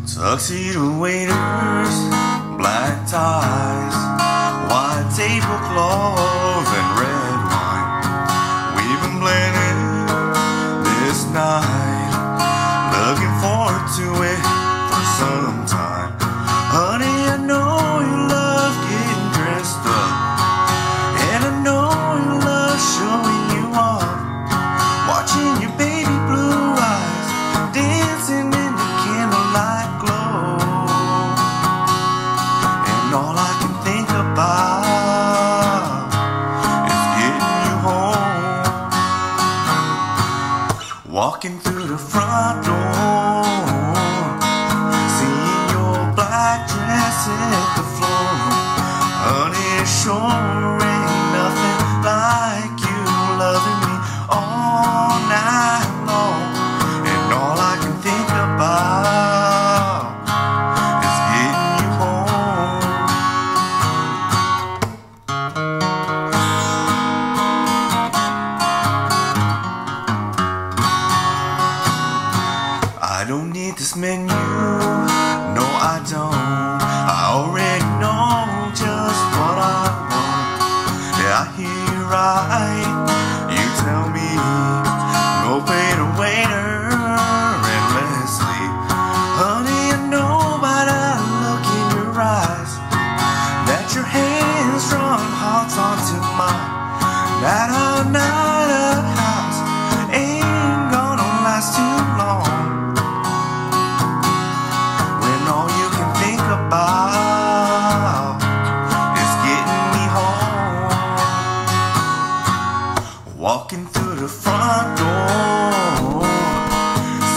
Tuxedo waiters, black ties, white tablecloth and red wine. We've been planning this night, looking forward to it for some time. Honey, I know you love getting dressed up, and I know you love showing you off, watching your baby blue eyes dancing in the candlelight glow. And all I can think about is getting you home. Walking through the front door, seeing your black dress hit the floor. Honey, it sure ain't nothing like you loving me all night long. And all I can think about is getting you home. I don't need this menu, no I don't. I already know just what I want. Yeah, I hear you right, you tell me go pay the waiter and let's sleep. Honey, I know by that look in your eyes that your hands drawing hearts onto mine. That all night at house ain't gonna last too long, when all you can think about is getting me home. Walking through the front door,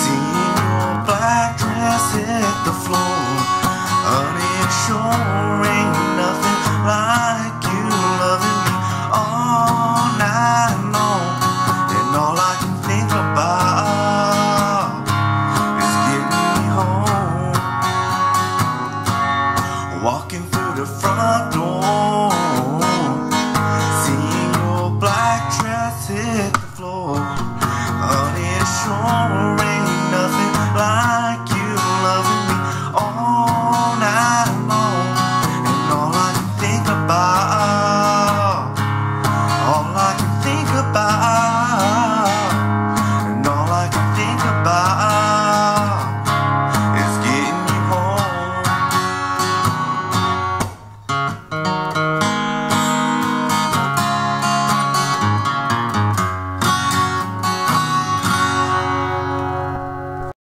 seeing your black dress hit the floor. Honey, it sure ain't nothing like you loving me all night long. And all I can think about is getting me home. Walking through the front door,